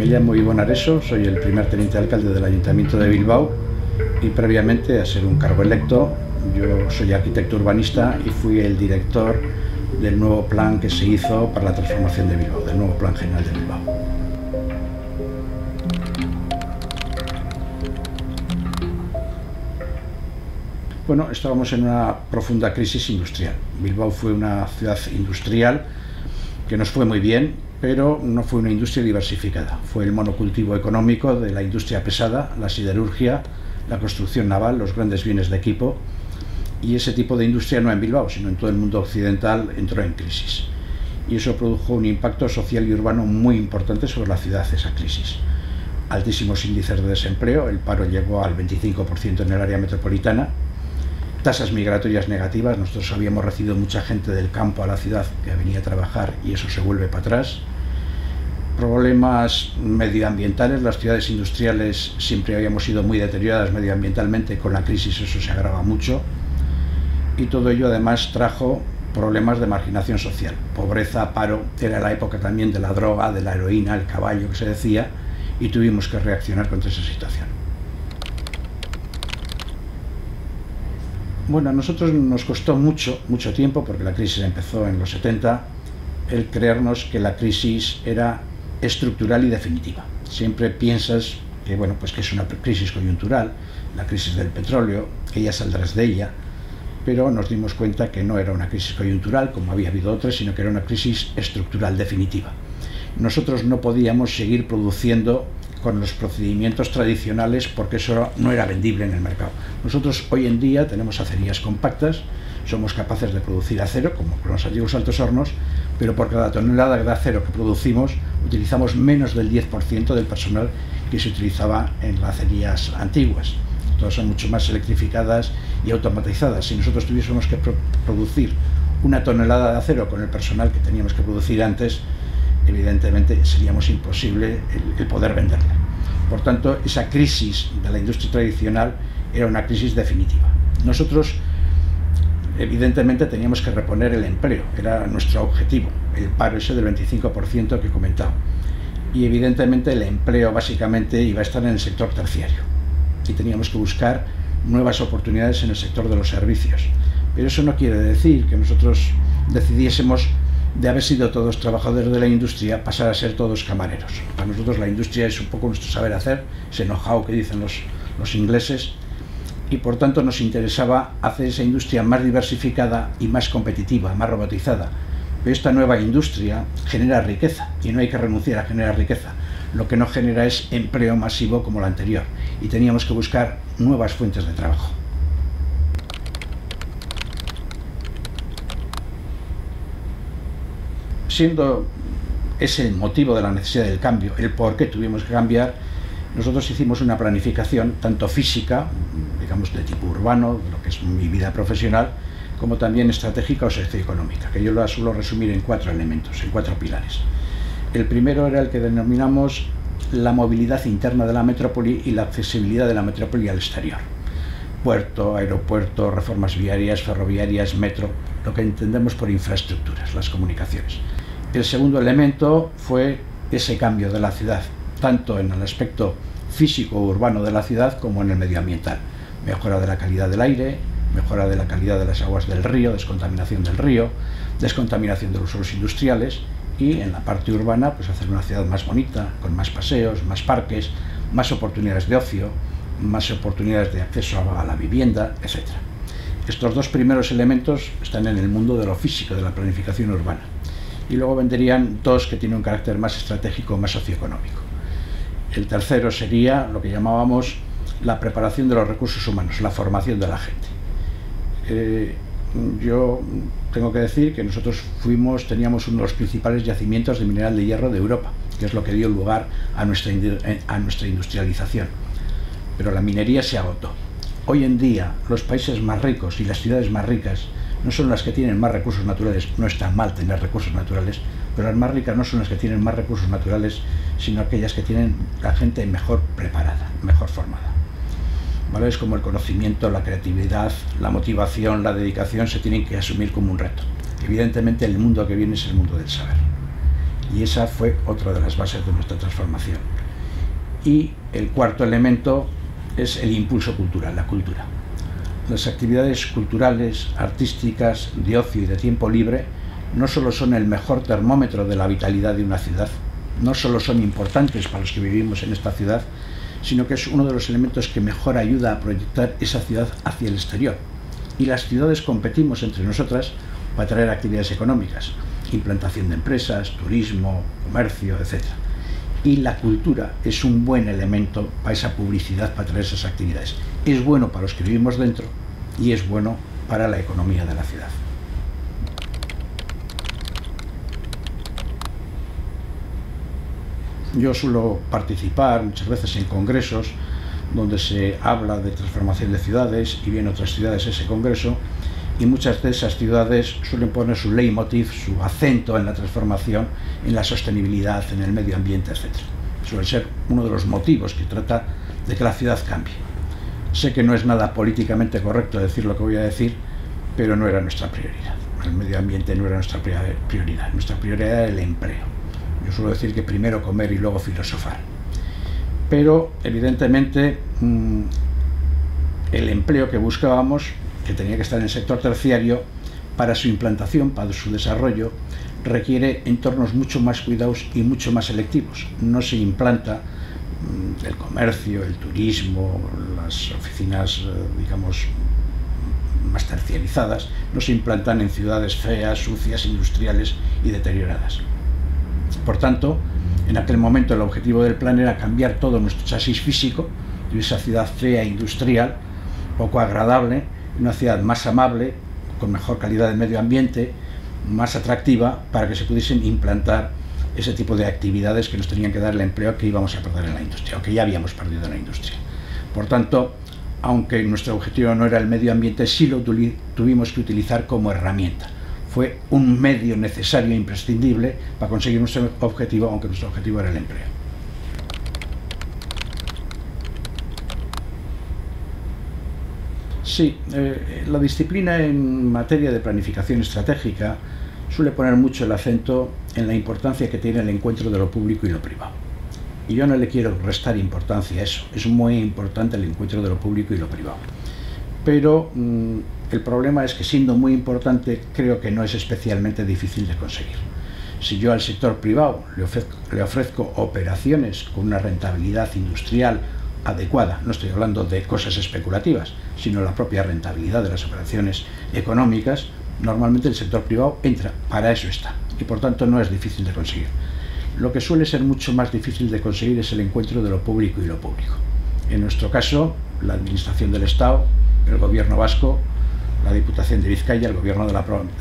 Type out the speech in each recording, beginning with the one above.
Me llamo Ibon Areso, soy el primer teniente alcalde del Ayuntamiento de Bilbao y previamente a ser un cargo electo, yo soy arquitecto urbanista y fui el director del nuevo plan que se hizo para la transformación de Bilbao, del nuevo Plan General de Bilbao. Bueno, estábamos en una profunda crisis industrial. Bilbao fue una ciudad industrial que nos fue muy bien, pero no fue una industria diversificada. Fue el monocultivo económico de la industria pesada, la siderurgia, la construcción naval, los grandes bienes de equipo, y ese tipo de industria no en Bilbao, sino en todo el mundo occidental entró en crisis. Y eso produjo un impacto social y urbano muy importante sobre la ciudad, esa crisis. Altísimos índices de desempleo, el paro llegó al 25% en el área metropolitana, tasas migratorias negativas. Nosotros habíamos recibido mucha gente del campo a la ciudad que venía a trabajar y eso se vuelve para atrás. Problemas medioambientales, las ciudades industriales siempre habíamos sido muy deterioradas medioambientalmente, con la crisis eso se agrava mucho y todo ello además trajo problemas de marginación social, pobreza, paro. Era la época también de la droga, de la heroína, el caballo que se decía, y tuvimos que reaccionar contra esa situación. Bueno, a nosotros nos costó mucho tiempo, porque la crisis empezó en los 70, el creernos que la crisis era estructural y definitiva. Siempre piensas que, bueno, pues que es una crisis coyuntural, la crisis del petróleo, que ya saldrás de ella, pero nos dimos cuenta que no era una crisis coyuntural, como había habido otras, sino que era una crisis estructural definitiva. Nosotros no podíamos seguir produciendo con los procedimientos tradicionales porque eso no era vendible en el mercado. Nosotros hoy en día tenemos acerías compactas, somos capaces de producir acero, como con los antiguos altos hornos, pero por cada tonelada de acero que producimos utilizamos menos del 10% del personal que se utilizaba en las acerías antiguas. Todas son mucho más electrificadas y automatizadas. Si nosotros tuviésemos que producir una tonelada de acero con el personal que teníamos que producir antes, evidentemente seríamos imposible el poder venderla. Por tanto, esa crisis de la industria tradicional era una crisis definitiva. Nosotros evidentemente teníamos que reponer el empleo, era nuestro objetivo, el paro ese del 25% que he comentado. Y evidentemente el empleo básicamente iba a estar en el sector terciario y teníamos que buscar nuevas oportunidades en el sector de los servicios. Pero eso no quiere decir que nosotros decidiésemos, de haber sido todos trabajadores de la industria, pasar a ser todos camareros. Para nosotros la industria es un poco nuestro saber hacer, ese know-how que dicen los ingleses, y por tanto nos interesaba hacer esa industria más diversificada y más competitiva, más robotizada. Pero esta nueva industria genera riqueza y no hay que renunciar a generar riqueza. Lo que no genera es empleo masivo como la anterior y teníamos que buscar nuevas fuentes de trabajo. Siendo ese el motivo de la necesidad del cambio, el por qué tuvimos que cambiar, nosotros hicimos una planificación tanto física, digamos de tipo urbano, de lo que es mi vida profesional, como también estratégica o socioeconómica, que yo la suelo resumir en 4 elementos, en 4 pilares. El primero era el que denominamos la movilidad interna de la metrópoli y la accesibilidad de la metrópoli al exterior. Puerto, aeropuerto, reformas viarias, ferroviarias, metro, lo que entendemos por infraestructuras, las comunicaciones. El segundo elemento fue ese cambio de la ciudad, tanto en el aspecto físico o urbano de la ciudad como en el medioambiental. Mejora de la calidad del aire, mejora de la calidad de las aguas del río, descontaminación del río, descontaminación de los suelos industriales y en la parte urbana pues hacer una ciudad más bonita, con más paseos, más parques, más oportunidades de ocio, más oportunidades de acceso a la vivienda, etc. Estos 2 primeros elementos están en el mundo de lo físico, de la planificación urbana. Y luego vendrían 2 que tienen un carácter más estratégico, más socioeconómico. El tercero sería lo que llamábamos la preparación de los recursos humanos, la formación de la gente. Yo tengo que decir que nosotros teníamos uno de los principales yacimientos de mineral de hierro de Europa, que es lo que dio lugar a nuestra industrialización. Pero la minería se agotó. Hoy en día los países más ricos y las ciudades más ricas no son las que tienen más recursos naturales. No está mal tener recursos naturales, pero las más ricas no son las que tienen más recursos naturales, sino aquellas que tienen la gente mejor preparada, mejor formada. Valores como el conocimiento, la creatividad, la motivación, la dedicación se tienen que asumir como un reto. Evidentemente el mundo que viene es el mundo del saber. Y esa fue otra de las bases de nuestra transformación. Y el cuarto elemento es el impulso cultural, la cultura. Las actividades culturales, artísticas, de ocio y de tiempo libre no solo son el mejor termómetro de la vitalidad de una ciudad, no solo son importantes para los que vivimos en esta ciudad, sino que es uno de los elementos que mejor ayuda a proyectar esa ciudad hacia el exterior. Y las ciudades competimos entre nosotras para traer actividades económicas, implantación de empresas, turismo, comercio, etc. Y la cultura es un buen elemento para esa publicidad, para traer esas actividades. Es bueno para los que vivimos dentro y es bueno para la economía de la ciudad. Yo suelo participar muchas veces en congresos donde se habla de transformación de ciudades y vienen otras ciudades a ese congreso, y muchas de esas ciudades suelen poner su leitmotiv, su acento en la transformación, en la sostenibilidad, en el medio ambiente, etc. Suele ser uno de los motivos que trata de que la ciudad cambie. Sé que no es nada políticamente correcto decir lo que voy a decir, pero no era nuestra prioridad. El medio ambiente no era nuestra prioridad. Nuestra prioridad era el empleo. Yo suelo decir que primero comer y luego filosofar. Pero, evidentemente, el empleo que buscábamos, que tenía que estar en el sector terciario, para su implantación, para su desarrollo, requiere entornos mucho más cuidados y mucho más selectivos. No se implanta el comercio, el turismo, las oficinas, digamos, más terciarizadas, no se implantan en ciudades feas, sucias, industriales y deterioradas. Por tanto, en aquel momento el objetivo del plan era cambiar todo nuestro chasis físico de esa ciudad fea, industrial, poco agradable, una ciudad más amable, con mejor calidad de medio ambiente, más atractiva, para que se pudiesen implantar ese tipo de actividades que nos tenían que dar el empleo que íbamos a perder en la industria, o que ya habíamos perdido en la industria. Por tanto, aunque nuestro objetivo no era el medio ambiente, sí lo tuvimos que utilizar como herramienta. Fue un medio necesario e imprescindible para conseguir nuestro objetivo, aunque nuestro objetivo era el empleo. Sí, la disciplina en materia de planificación estratégica suele poner mucho el acento en la importancia que tiene el encuentro de lo público y lo privado. Y yo no le quiero restar importancia a eso. Es muy importante el encuentro de lo público y lo privado. Pero el problema es que, siendo muy importante, creo que no es especialmente difícil de conseguir. Si yo al sector privado le ofrezco operaciones con una rentabilidad industrial adecuada, no estoy hablando de cosas especulativas, sino la propia rentabilidad de las operaciones económicas, normalmente el sector privado entra, para eso está, y por tanto no es difícil de conseguir. Lo que suele ser mucho más difícil de conseguir es el encuentro de lo público y lo público. En nuestro caso, la Administración del Estado, el Gobierno vasco, la Diputación de Vizcaya, el Gobierno de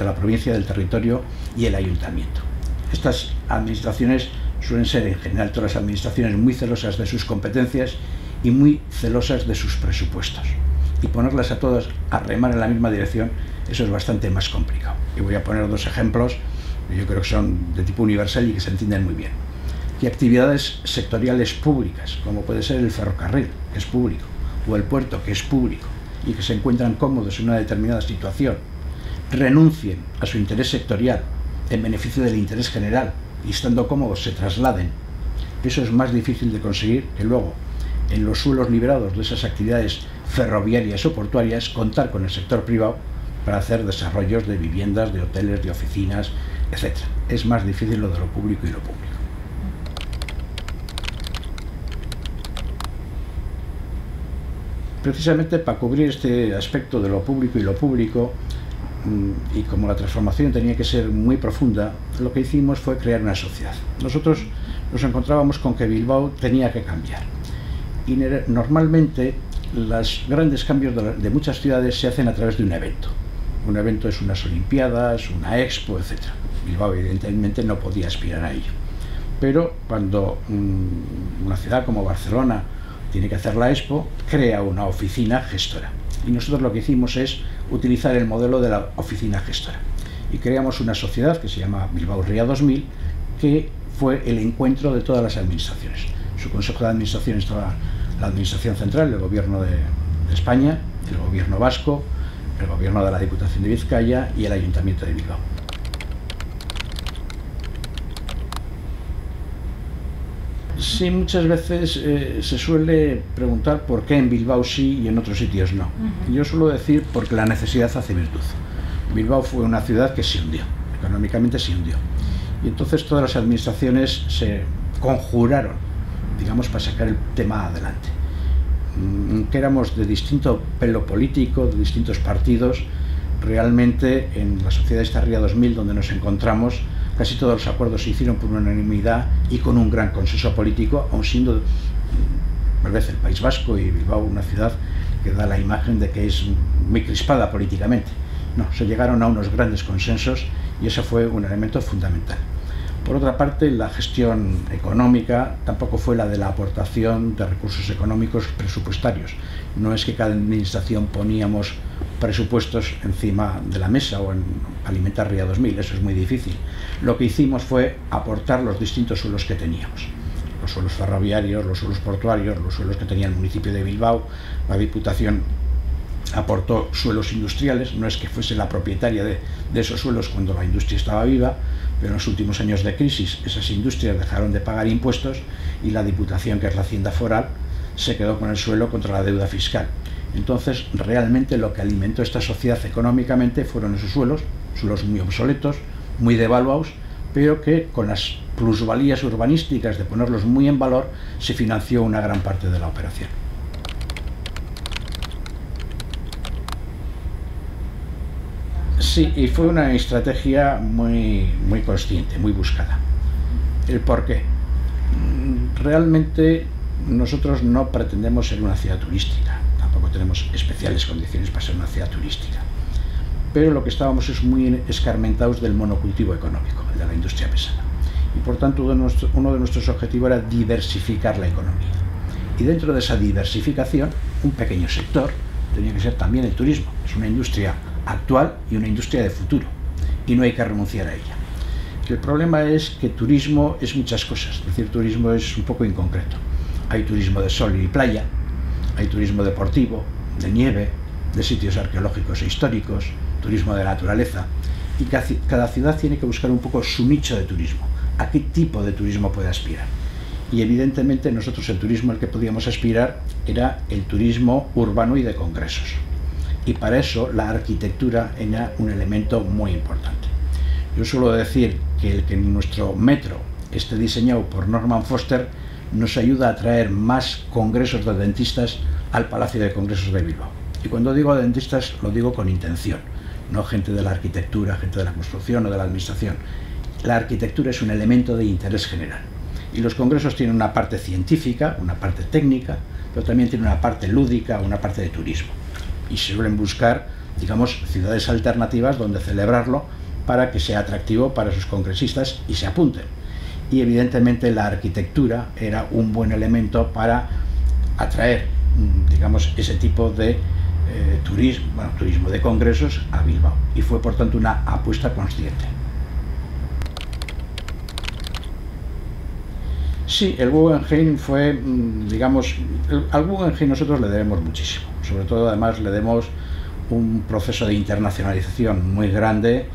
la provincia, del territorio y el Ayuntamiento. Estas administraciones suelen ser, en general, todas las administraciones muy celosas de sus competencias y muy celosas de sus presupuestos. Y ponerlas a todas a remar en la misma dirección, eso es bastante más complicado. Y voy a poner dos ejemplos que yo creo que son de tipo universal y que se entienden muy bien. Y actividades sectoriales públicas, como puede ser el ferrocarril, que es público, o el puerto, que es público, y que se encuentran cómodos en una determinada situación, renuncien a su interés sectorial en beneficio del interés general y, estando cómodos, se trasladen. Eso es más difícil de conseguir que luego, en los suelos liberados de esas actividades ferroviarias o portuarias, contar con el sector privado para hacer desarrollos de viviendas, de hoteles, de oficinas, etc. Es más difícil lo de lo público y lo público. Precisamente para cubrir este aspecto de lo público y lo público, y como la transformación tenía que ser muy profunda, lo que hicimos fue crear una sociedad. Nosotros nos encontrábamos con que Bilbao tenía que cambiar. Y normalmente los grandes cambios de muchas ciudades se hacen a través de un evento. Un evento es unas Olimpiadas, una Expo, etc. Bilbao evidentemente no podía aspirar a ello. Pero cuando una ciudad como Barcelona tiene que hacer la Expo, crea una oficina gestora. Y nosotros lo que hicimos es utilizar el modelo de la oficina gestora. Y creamos una sociedad que se llama Bilbao Ría 2000, que fue el encuentro de todas las administraciones. Su consejo de administración estaba la Administración Central, el Gobierno de España, el Gobierno vasco, el Gobierno de la Diputación de Vizcaya y el Ayuntamiento de Bilbao. Sí, muchas veces se suele preguntar por qué en Bilbao sí y en otros sitios no. Yo suelo decir porque la necesidad hace virtud. Bilbao fue una ciudad que se hundió, económicamente se hundió. Y entonces todas las administraciones se conjuraron, digamos, para sacar el tema adelante. Que éramos de distinto pelo político, de distintos partidos, realmente en la Sociedad Ría 2000, donde nos encontramos, casi todos los acuerdos se hicieron por unanimidad y con un gran consenso político, aun siendo tal vez el País Vasco y Bilbao una ciudad que da la imagen de que es muy crispada políticamente. No, se llegaron a unos grandes consensos y eso fue un elemento fundamental. Por otra parte, la gestión económica tampoco fue la de la aportación de recursos económicos presupuestarios. No es que cada administración poníamos presupuestos encima de la mesa o en alimentar Ría 2000, eso es muy difícil. Lo que hicimos fue aportar los distintos suelos que teníamos. Los suelos ferroviarios, los suelos portuarios, los suelos que tenía el municipio de Bilbao. La Diputación aportó suelos industriales, no es que fuese la propietaria de esos suelos cuando la industria estaba viva, pero en los últimos años de crisis esas industrias dejaron de pagar impuestos y la Diputación, que es la Hacienda Foral, se quedó con el suelo contra la deuda fiscal. Entonces, realmente lo que alimentó esta sociedad económicamente fueron esos suelos muy obsoletos, muy devaluados, pero que con las plusvalías urbanísticas de ponerlos muy en valor se financió una gran parte de la operación. Sí, y fue una estrategia muy consciente, muy buscada. ¿El por qué? Realmente nosotros no pretendemos ser una ciudad turística, tampoco tenemos especiales condiciones para ser una ciudad turística, pero lo que estábamos es muy escarmentados del monocultivo económico, el de la industria pesada, y por tanto uno de nuestros objetivos era diversificar la economía, y dentro de esa diversificación un pequeño sector tenía que ser también el turismo. Es una industria actual y una industria de futuro, y no hay que renunciar a ella. El problema es que turismo es muchas cosas, es decir, turismo es un poco inconcreto. Hay turismo de sol y playa, hay turismo deportivo, de nieve, de sitios arqueológicos e históricos, turismo de naturaleza, y cada ciudad tiene que buscar un poco su nicho de turismo, a qué tipo de turismo puede aspirar. Y evidentemente nosotros el turismo al que podíamos aspirar era el turismo urbano y de congresos. Y para eso la arquitectura era un elemento muy importante. Yo suelo decir que el que nuestro metro esté diseñado por Norman Foster nos ayuda a atraer más congresos de dentistas al Palacio de Congresos de Bilbao. Y cuando digo dentistas lo digo con intención, no gente de la arquitectura, gente de la construcción o de la administración. La arquitectura es un elemento de interés general. Y los congresos tienen una parte científica, una parte técnica, pero también tienen una parte lúdica, una parte de turismo. Y se suelen buscar, digamos, ciudades alternativas donde celebrarlo para que sea atractivo para sus congresistas y se apunten. Y evidentemente la arquitectura era un buen elemento para atraer, digamos, ese tipo de turismo de congresos a Bilbao. Y fue por tanto una apuesta consciente. Sí, el Guggenheim fue, digamos, al Guggenheim nosotros le debemos muchísimo. Sobre todo, además, le debemos un proceso de internacionalización muy grande.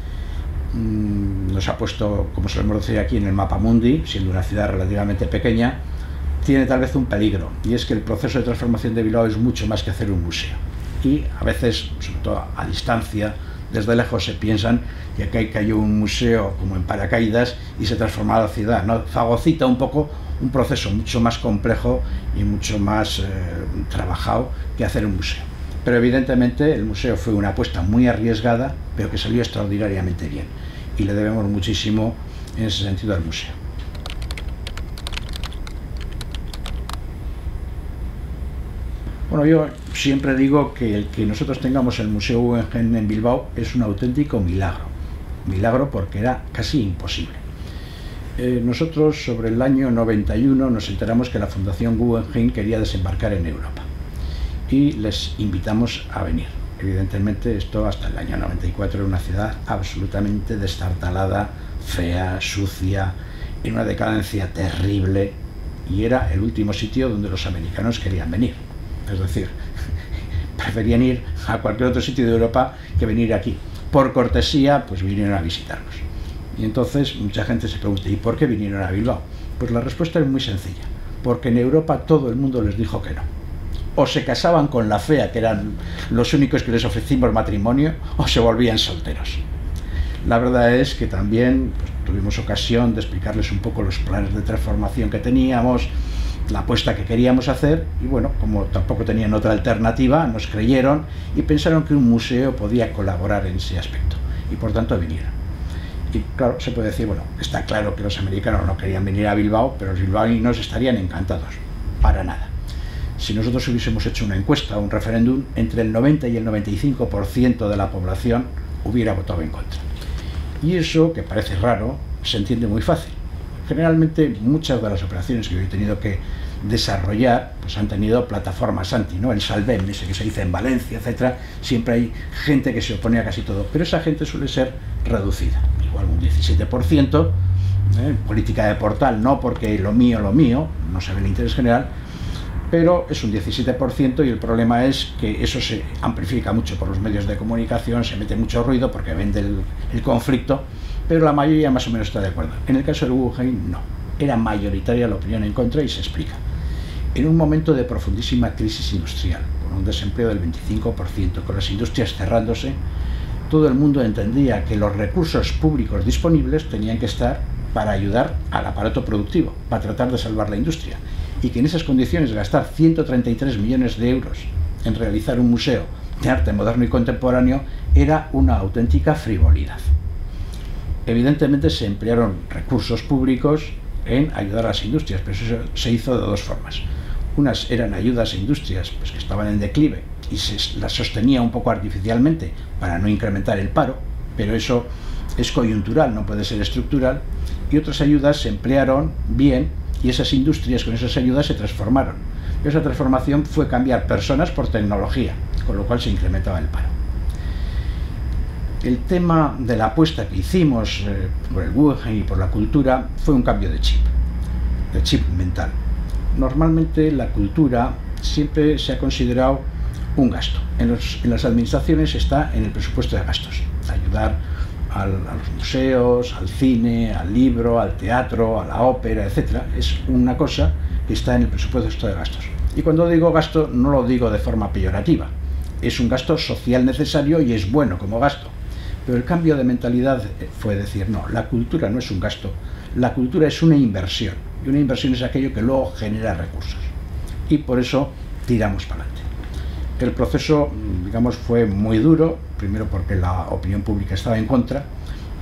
Nos ha puesto, como solemos decir aquí, en el mapa mundi, siendo una ciudad relativamente pequeña. Tiene tal vez un peligro, y es que el proceso de transformación de Bilbao es mucho más que hacer un museo. Y a veces, sobre todo a distancia, desde lejos se piensan que aquí cayó un museo como en paracaídas y se transformó la ciudad, ¿no? Fagocita un poco un proceso mucho más complejo y mucho más trabajado que hacer un museo. Pero evidentemente el museo fue una apuesta muy arriesgada, pero que salió extraordinariamente bien. Y le debemos muchísimo en ese sentido al museo. Bueno, yo siempre digo que el que nosotros tengamos el Museo Guggenheim en Bilbao es un auténtico milagro. Milagro porque era casi imposible. Nosotros sobre el año 91 nos enteramos que la Fundación Guggenheim quería desembarcar en Europa y les invitamos a venir. Evidentemente esto hasta el año 94 era una ciudad absolutamente destartalada, fea, sucia, en una decadencia terrible, y era el último sitio donde los americanos querían venir. Es decir, preferían ir a cualquier otro sitio de Europa que venir aquí. Por cortesía, pues vinieron a visitarnos. Y entonces mucha gente se pregunta, ¿y por qué vinieron a Bilbao? Pues la respuesta es muy sencilla, porque en Europa todo el mundo les dijo que no. O se casaban con la fea, que eran los únicos que les ofrecimos matrimonio, o se volvían solteros. La verdad es que también pues, tuvimos ocasión de explicarles un poco los planes de transformación que teníamos, la apuesta que queríamos hacer, y bueno, como tampoco tenían otra alternativa, nos creyeron y pensaron que un museo podía colaborar en ese aspecto, y por tanto vinieron. Y claro, se puede decir, bueno, está claro que los americanos no querían venir a Bilbao, pero los bilbaínos estarían encantados. Para nada. Si nosotros hubiésemos hecho una encuesta, un referéndum, entre el 90 y el 95% de la población hubiera votado en contra. Y eso, que parece raro, se entiende muy fácil. Generalmente muchas de las operaciones que yo he tenido que desarrollar pues han tenido plataformas anti, ¿no? El Salvem, ese que se dice en Valencia, etcétera. Siempre hay gente que se opone a casi todo, pero esa gente suele ser reducida, igual un 17%, política de portal, no porque lo mío, no se ve el interés general, pero es un 17%, y el problema es que eso se amplifica mucho por los medios de comunicación, se mete mucho ruido porque vende el conflicto, pero la mayoría más o menos está de acuerdo. En el caso del Guggenheim no, era mayoritaria la opinión en contra, y se explica. En un momento de profundísima crisis industrial, con un desempleo del 25%, con las industrias cerrándose, todo el mundo entendía que los recursos públicos disponibles tenían que estar para ayudar al aparato productivo, para tratar de salvar la industria, y que en esas condiciones gastar 133 millones de euros en realizar un museo de arte moderno y contemporáneo era una auténtica frivolidad. Evidentemente se emplearon recursos públicos en ayudar a las industrias, pero eso se hizo de dos formas. Unas eran ayudas a industrias pues, que estaban en declive y se las sostenía un poco artificialmente para no incrementar el paro, pero eso es coyuntural, no puede ser estructural, y otras ayudas se emplearon bien, y esas industrias con esas ayudas se transformaron. Esa transformación fue cambiar personas por tecnología, con lo cual se incrementaba el paro. El tema de la apuesta que hicimos por el Guggenheim y por la cultura fue un cambio de chip mental. Normalmente la cultura siempre se ha considerado un gasto. En las administraciones está en el presupuesto de gastos, ayudar a los museos, al cine, al libro, al teatro, a la ópera, etc. Es una cosa que está en el presupuesto de gastos. Y cuando digo gasto, no lo digo de forma peyorativa. Es un gasto social necesario y es bueno como gasto. Pero el cambio de mentalidad fue decir, no, la cultura no es un gasto, la cultura es una inversión. Y una inversión es aquello que luego genera recursos. Y por eso tiramos para adelante. El proceso, digamos, fue muy duro, primero porque la opinión pública estaba en contra,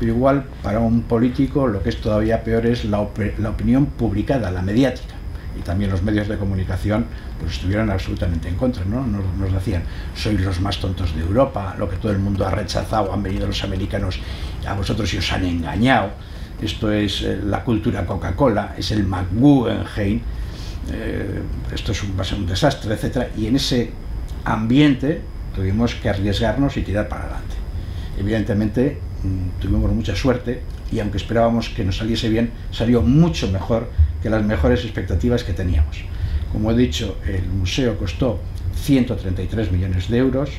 pero igual para un político lo que es todavía peor es la opinión publicada, la mediática, y también los medios de comunicación pues estuvieron absolutamente en contra, ¿no? Nos decían, sois los más tontos de Europa, lo que todo el mundo ha rechazado, han venido los americanos a vosotros y os han engañado, esto es la cultura Coca-Cola, es el McGuggenheim, esto va a ser un desastre, etcétera, y en ese ambiente tuvimos que arriesgarnos y tirar para adelante. Evidentemente tuvimos mucha suerte, y aunque esperábamos que nos saliese bien, salió mucho mejor que las mejores expectativas que teníamos. Como he dicho, el museo costó 133 millones de euros,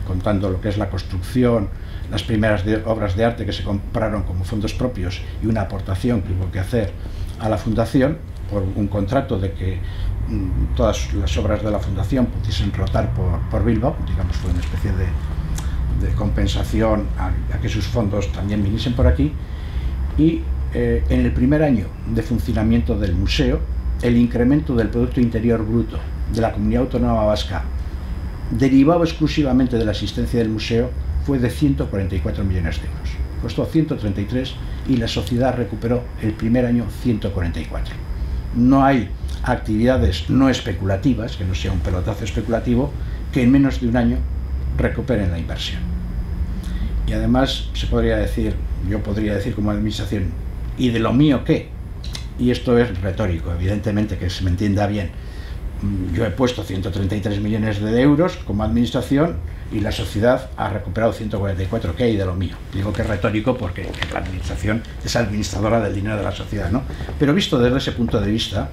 contando lo que es la construcción, las primeras obras de arte que se compraron como fondos propios y una aportación que hubo que hacer a la fundación por un contrato de que todas las obras de la fundación pudiesen rotar por Bilbao, digamos, fue una especie de compensación a que sus fondos también viniesen por aquí. Y en el primer año de funcionamiento del museo, el incremento del Producto Interior Bruto de la Comunidad Autónoma Vasca, derivado exclusivamente de la asistencia del museo, fue de 144 millones de euros. Costó 133 y la sociedad recuperó el primer año 144. No hay actividades no especulativas, que no sea un pelotazo especulativo, que en menos de un año recuperen la inversión. Y además se podría decir, yo podría decir como administración, ¿y de lo mío qué? Y esto es retórico, evidentemente, que se me entienda bien. Yo he puesto 133 millones de euros como administración y la sociedad ha recuperado 144. ¿Qué hay de lo mío? Digo que es retórico porque la administración es administradora del dinero de la sociedad, ¿no? Pero visto desde ese punto de vista,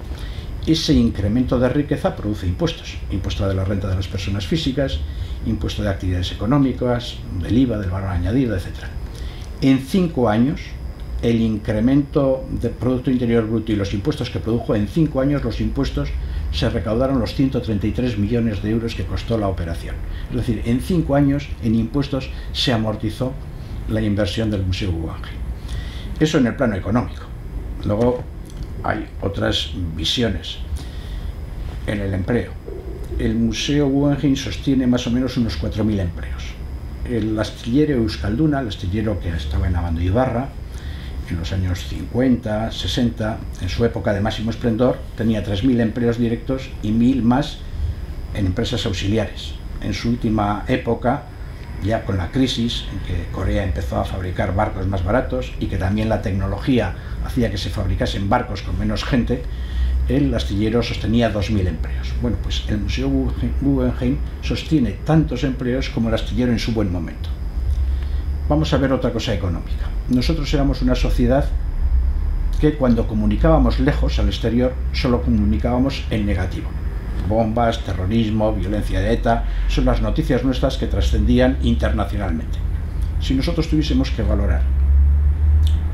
ese incremento de riqueza produce impuestos. Impuesto de la renta de las personas físicas, impuesto de actividades económicas, del IVA, del valor añadido, etc. En 5 años, el incremento del Producto Interior Bruto y los impuestos que produjo, en 5 años los impuestos se recaudaron los 133 millones de euros que costó la operación. Es decir, en 5 años en impuestos se amortizó la inversión del Museo Guggenheim. Eso en el plano económico. Luego hay otras visiones. En el empleo, el Museo Guggenheim sostiene más o menos unos 4.000 empleos. El astillero Euskalduna, el astillero que estaba en Abando Ibarra, en los años 50, 60, en su época de máximo esplendor, tenía 3.000 empleos directos y 1.000 más en empresas auxiliares. En su última época, ya con la crisis, en que Corea empezó a fabricar barcos más baratos y que también la tecnología hacía que se fabricasen barcos con menos gente, el astillero sostenía 2.000 empleos. Bueno, pues el Museo Guggenheim sostiene tantos empleos como el astillero en su buen momento. Vamos a ver otra cosa económica. Nosotros éramos una sociedad que cuando comunicábamos lejos al exterior solo comunicábamos en negativo. Bombas, terrorismo, violencia de ETA, son las noticias nuestras que trascendían internacionalmente. Si nosotros tuviésemos que valorar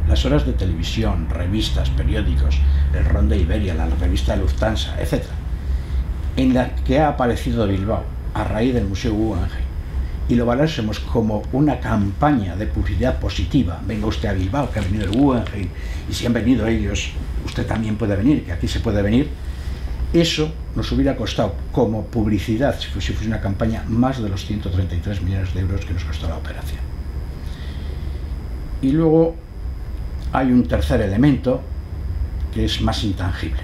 las horas de televisión, revistas, periódicos, el Ronda Iberia, la revista Lufthansa, etc., en la que ha aparecido Bilbao a raíz del Museo Guggenheim, y lo valorásemos como una campaña de publicidad positiva, venga usted a Bilbao, que ha venido el Guggenheim, y si han venido ellos, usted también puede venir, que aquí se puede venir, eso nos hubiera costado como publicidad, si fuese una campaña, más de los 133 millones de euros que nos costó la operación. Y luego hay un tercer elemento que es más intangible.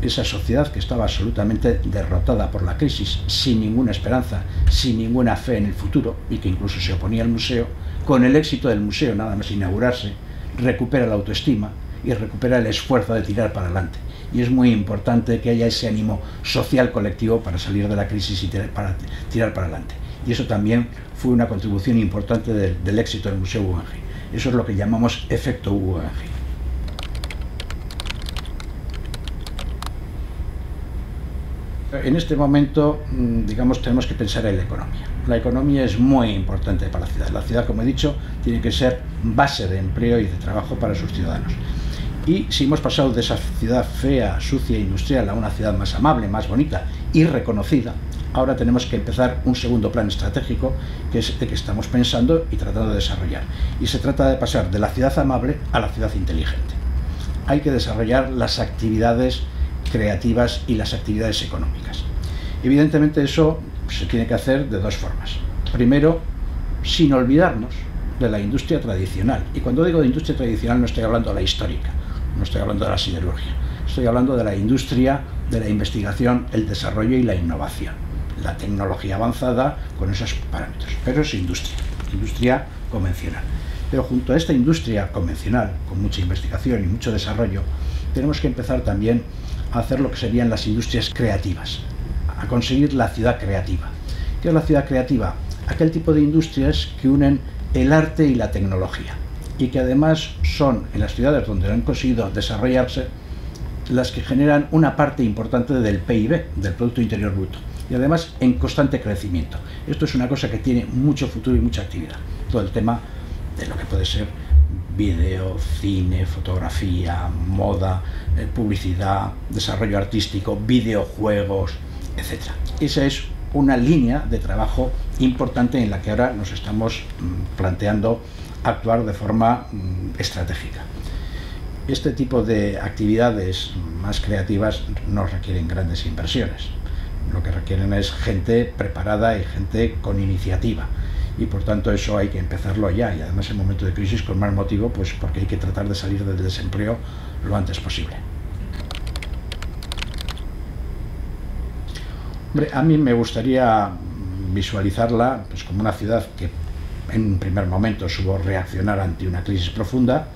Esa sociedad que estaba absolutamente derrotada por la crisis, sin ninguna esperanza, sin ninguna fe en el futuro, y que incluso se oponía al museo, con el éxito del museo, nada más inaugurarse, recupera la autoestima y recupera el esfuerzo de tirar para adelante. Y es muy importante que haya ese ánimo social colectivo para salir de la crisis y para tirar para adelante. Y eso también fue una contribución importante del éxito del Museo Guggenheim. Eso es lo que llamamos efecto Guggenheim. En este momento, digamos, tenemos que pensar en la economía. La economía es muy importante para la ciudad. La ciudad, como he dicho, tiene que ser base de empleo y de trabajo para sus ciudadanos. Y si hemos pasado de esa ciudad fea, sucia, industrial, a una ciudad más amable, más bonita y reconocida, ahora tenemos que empezar un segundo plan estratégico, que es el que estamos pensando y tratando de desarrollar. Y se trata de pasar de la ciudad amable a la ciudad inteligente. Hay que desarrollar las actividades creativas y las actividades económicas. Evidentemente eso se tiene que hacer de dos formas. Primero, sin olvidarnos de la industria tradicional. Y cuando digo de industria tradicional no estoy hablando de la histórica, no estoy hablando de la siderurgia, estoy hablando de la industria, de la investigación, el desarrollo y la innovación. La tecnología avanzada con esos parámetros. Pero es industria convencional. Pero junto a esta industria convencional, con mucha investigación y mucho desarrollo, tenemos que empezar también a hacer lo que serían las industrias creativas, a conseguir la ciudad creativa. ¿Qué es la ciudad creativa? Aquel tipo de industrias que unen el arte y la tecnología y que además son, en las ciudades donde han conseguido desarrollarse, las que generan una parte importante del PIB, del Producto Interior Bruto, y además en constante crecimiento. Esto es una cosa que tiene mucho futuro y mucha actividad. Todo el tema de lo que puede ser vídeo, cine, fotografía, moda, publicidad, desarrollo artístico, videojuegos, etc. Esa es una línea de trabajo importante en la que ahora nos estamos planteando actuar de forma estratégica. Este tipo de actividades más creativas no requieren grandes inversiones. Lo que requieren es gente preparada y gente con iniciativa. Y por tanto eso hay que empezarlo ya, y además en momento de crisis con más motivo, pues porque hay que tratar de salir del desempleo lo antes posible. Hombre, a mí me gustaría visualizarla pues como una ciudad que en un primer momento supo reaccionar ante una crisis profunda,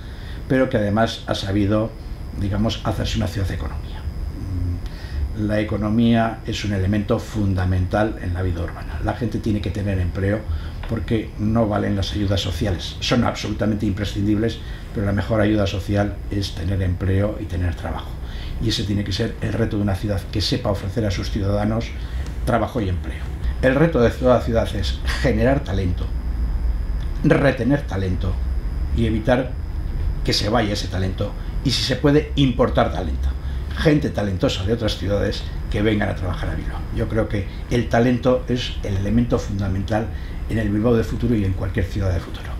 pero que además ha sabido, digamos, hacerse una ciudad de economía. La economía es un elemento fundamental en la vida urbana. La gente tiene que tener empleo porque no valen las ayudas sociales. Son absolutamente imprescindibles, pero la mejor ayuda social es tener empleo y tener trabajo. Y ese tiene que ser el reto de una ciudad, que sepa ofrecer a sus ciudadanos trabajo y empleo. El reto de toda ciudad es generar talento, retener talento y evitar que se vaya ese talento y si se puede importar talento, gente talentosa de otras ciudades que vengan a trabajar a Bilbao. Yo creo que el talento es el elemento fundamental en el Bilbao del futuro y en cualquier ciudad del futuro.